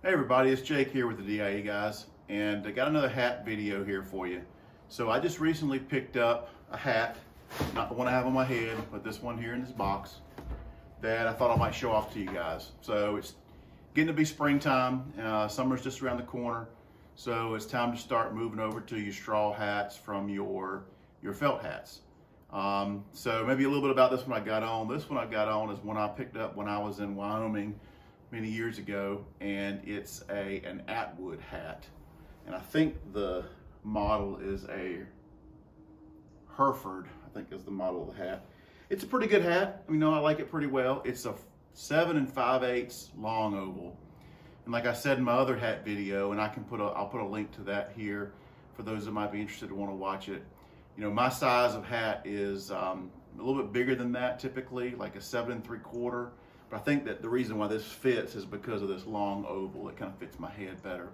Hey everybody, it's Jake here with the DIE guys, and I got another hat video here for you. So I just recently picked up a hat, not the one I have on my head, but this one here in this box, that I thought I might show off to you guys. So it's getting to be springtime, summer's just around the corner, so it's time to start moving over to your straw hats from your felt hats. So maybe a little bit about this one I got on. This one I got on is one I picked up when I was in Wyoming many years ago, and it's an Atwood hat, and I think the model is a Hereford, I think is the model of the hat. It's a pretty good hat. I like it pretty well. It's a 7 5/8 long oval, and like I said in my other hat video, and I'll put a link to that here for those that might be interested and want to watch it. My size of hat is a little bit bigger than that, typically like a 7 3/4. But I think that the reason why this fits is because of this long oval. It kind of fits my head better.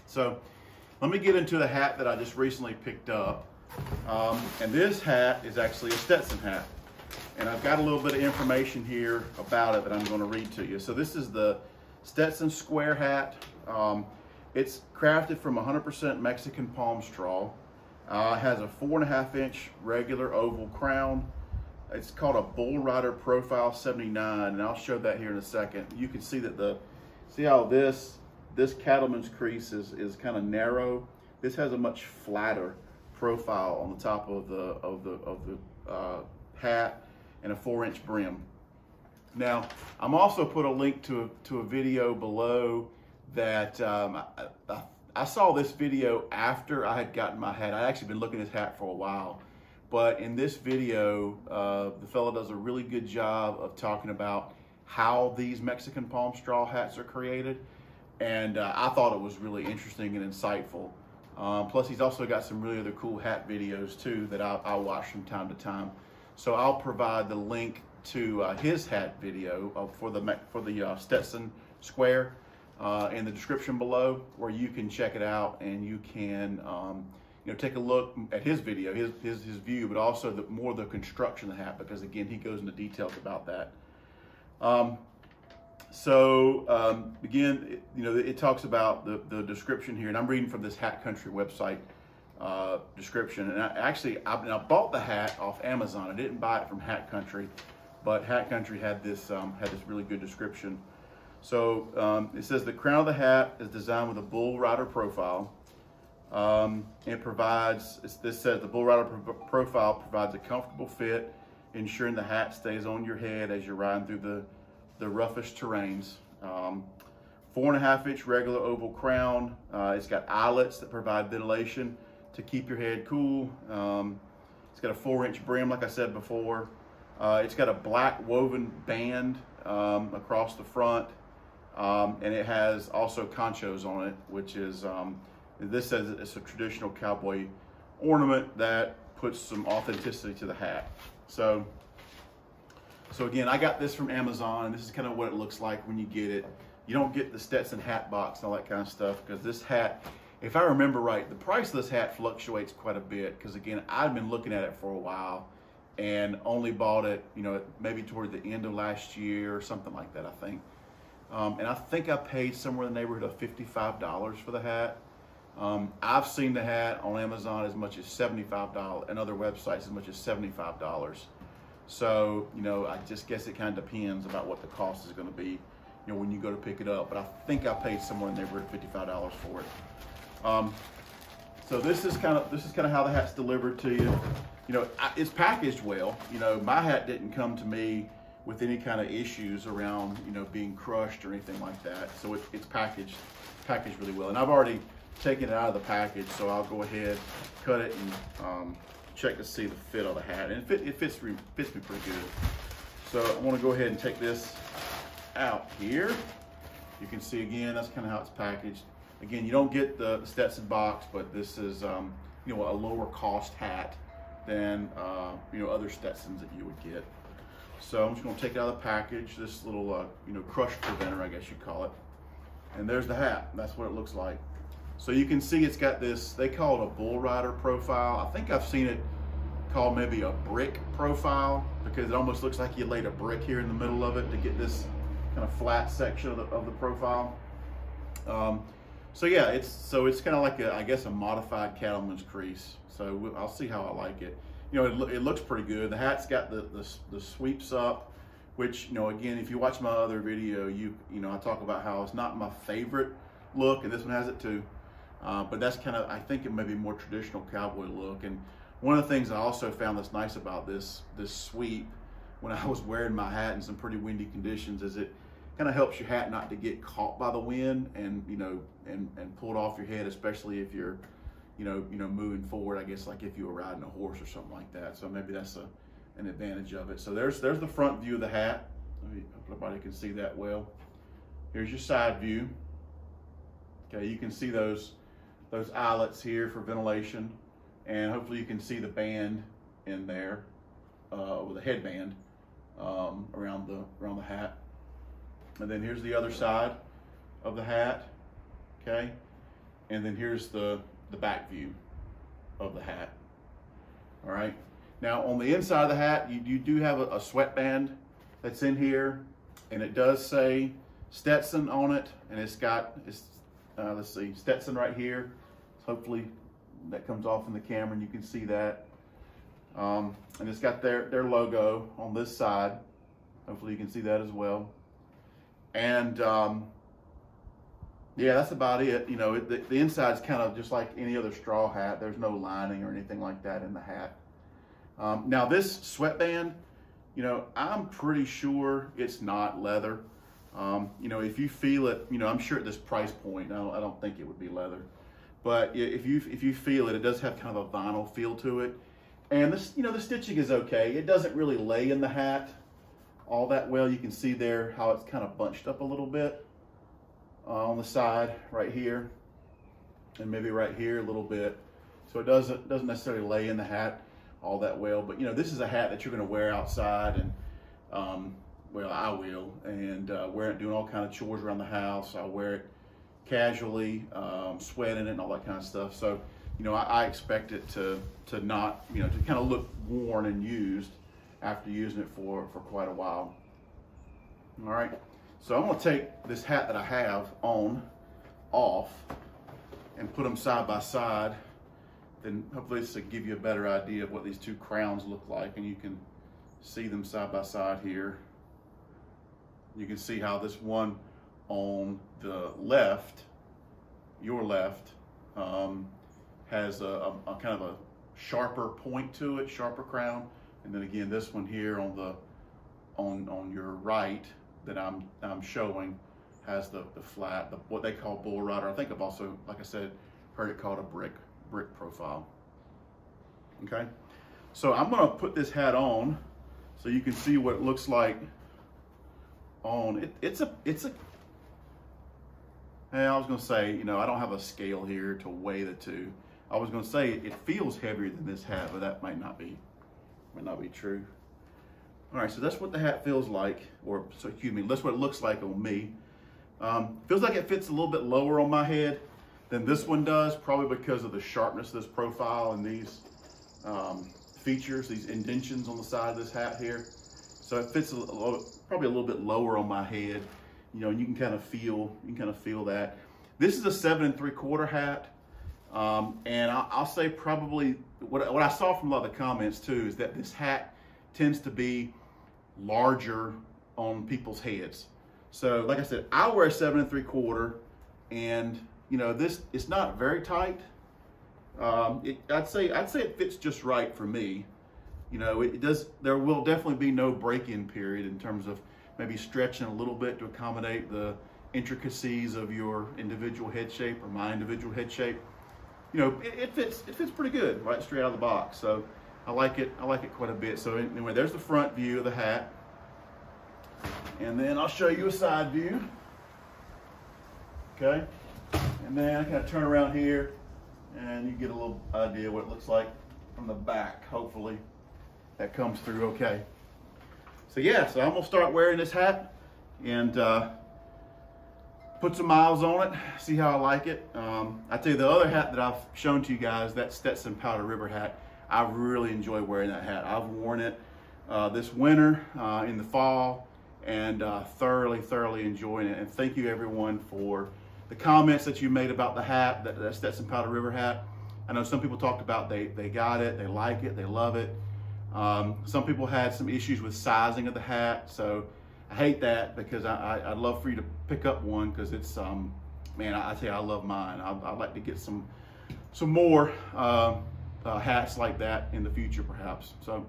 So let me get into the hat that I just recently picked up. And this hat is actually a Stetson hat. And I've got a little bit of information here about it that I'm going to read to you. So this is the Stetson square hat. It's crafted from 100% Mexican palm straw. It has a 4.5 inch regular oval crown. It's called a Bull Rider Profile 79, and I'll show that here in a second. You can see that see how this cattleman's crease is kind of narrow. This has a much flatter profile on the top of the hat and a 4-inch brim. Now, I'm also put a link to a video below that I saw this video after I had gotten my hat. I'd actually been looking at this hat for a while. But in this video, the fellow does a really good job of talking about how these Mexican palm straw hats are created. And I thought it was really interesting and insightful. Plus, he's also got some really other cool hat videos too that I watch from time to time. So I'll provide the link to his hat video for the Stetson Square in the description below, where you can check it out and you can take a look at his video, his view, but also more the construction of the hat, because again, he goes into details about that. Again, it talks about the description here, and I'm reading from this Hat Country website description. And I bought the hat off Amazon. I didn't buy it from Hat Country, but Hat Country had this really good description. So it says the crown of the hat is designed with a Bull Rider profile. This says the Bull Rider profile provides a comfortable fit, ensuring the hat stays on your head as you're riding through the roughest terrains. 4.5 inch regular oval crown. It's got eyelets that provide ventilation to keep your head cool. It's got a 4-inch brim, like I said before. It's got a black woven band across the front, and it has also conchos on it, which is this says it's a traditional cowboy ornament that puts some authenticity to the hat. So again, I got this from Amazon, and this is kind of what it looks like when you get it. You don't get the Stetson hat box and all that kind of stuff, because this hat, if I remember right, the price of this hat fluctuates quite a bit, because again, I've been looking at it for a while and only bought it, maybe toward the end of last year or something like that, I think. And I think I paid somewhere in the neighborhood of $55 for the hat. I've seen the hat on Amazon as much as $75, and other websites as much as $75. So, I just guess it kind of depends about what the cost is going to be, when you go to pick it up. But I think I paid somewhere in the neighborhood of $55 for it. So this is kind of how the hat's delivered to you. It's packaged well. My hat didn't come to me with any kind of issues around, being crushed or anything like that. So it's packaged really well. And I've already taken it out of the package, so I'll go ahead, cut it, and check to see the fit of the hat. And it fits me pretty good. So I want to go ahead and take this out here. You can see again, that's kind of how it's packaged. Again, you don't get the Stetson box, but this is a lower cost hat than other Stetsons that you would get. So I'm just going to take it out of the package, this little crush preventer, I guess you'd call it. And there's the hat. That's what it looks like. So you can see it's got this, they call it a Bull Rider profile. I think I've seen it called maybe a brick profile, because it almost looks like you laid a brick here in the middle of it to get this kind of flat section of the profile. So yeah, it's kind of like I guess a modified cattleman's crease. So I'll see how I like it. You know, it looks pretty good. The hat's got the sweeps up, which, you know, again, if you watch my other video, you know, I talk about how it's not my favorite look, and this one has it too. But that's kind of, I think it may be more traditional cowboy look. And one of the things I also found that's nice about this sweep when I was wearing my hat in some pretty windy conditions is it kind of helps your hat not to get caught by the wind and, you know, and pulled off your head, especially if you're, you know, moving forward, I guess, like if you were riding a horse or something like that. So maybe that's an advantage of it. So there's the front view of the hat. Hope everybody can see that well. Here's your side view. Okay, you can see those eyelets here for ventilation, and hopefully you can see the band in there, with a headband around the hat. And then here's the other side of the hat, okay? And then here's the back view of the hat, all right? Now on the inside of the hat, you do have a sweatband that's in here, and it does say Stetson on it, and it's let's see, Stetson right here. So hopefully that comes off in the camera and you can see that. And it's got their logo on this side. Hopefully you can see that as well. And yeah, that's about it. You know, the inside's kind of just like any other straw hat. There's no lining or anything like that in the hat. Now this sweatband, you know, I'm pretty sure it's not leather. You know, if you feel it, you know, I'm sure at this price point, I don't think it would be leather. But if you feel it, it does have kind of a vinyl feel to it. And this, you know, the stitching is okay. It doesn't really lay in the hat all that well. You can see there how it's kind of bunched up a little bit on the side right here, and maybe right here a little bit. So it doesn't necessarily lay in the hat all that well. But you know, this is a hat that you're going to wear outside, and well, I will, and wear it doing all kind of chores around the house. I wear it casually, sweat in it and all that kind of stuff. So, you know, I expect it to not, you know, to kind of look worn and used after using it for quite a while. All right, so I'm gonna take this hat that I have on, off, and put them side by side. Then hopefully this will give you a better idea of what these two crowns look like, and you can see them side by side here. You can see how this one on the left, your left, has a kind of a sharper point to it, sharper crown, and then again this one here on your right that I'm showing has the flat, what they call bull rider. I think I've also, like I said, heard it called a brick profile. Okay, so I'm gonna put this hat on so you can see what it looks like on it. It's a I was gonna say, you know, I don't have a scale here to weigh the two. I was gonna say it feels heavier than this hat, but that might not be true. All right, so that's what the hat feels like, or so excuse me, that's what it looks like on me. Feels like it fits a little bit lower on my head than this one does, probably because of the sharpness of this profile and these features, these indentions on the side of this hat here. So it fits probably a little bit lower on my head, you know, and you can kind of feel that. This is a 7 3/4 hat, and I'll say probably what I saw from a lot of the comments too is that this hat tends to be larger on people's heads. So like I said, I wear a 7 3/4, and you know, this, it's not very tight. I'd say it fits just right for me. You know, there will definitely be no break-in period in terms of maybe stretching a little bit to accommodate the intricacies of your individual head shape or my individual head shape. You know, it fits pretty good right straight out of the box. So I like it quite a bit. So anyway, there's the front view of the hat. And then I'll show you a side view. Okay. And then I kind of turn around here and you get a little idea what it looks like from the back. Hopefully that comes through okay. So yeah, so I'm gonna start wearing this hat and put some miles on it, see how I like it. I tell you, the other hat that I've shown to you guys, that Stetson Powder River hat, I really enjoy wearing that hat. I've worn it this winter, in the fall, and thoroughly enjoying it. And thank you everyone for the comments that you made about the hat, that Stetson Powder River hat. I know some people talked about they got it, they like it, they love it. Some people had some issues with sizing of the hat, so I hate that because I'd love for you to pick up one because it's, man, I tell you, I love mine. I'd like to get some more hats like that in the future, perhaps. So,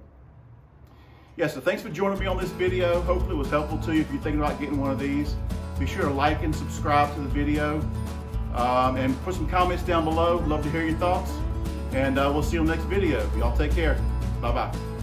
yeah, so thanks for joining me on this video. Hopefully it was helpful to you if you're thinking about getting one of these. Be sure to like and subscribe to the video. And put some comments down below. Love to hear your thoughts. And we'll see you on the next video. Y'all take care. Bye-bye.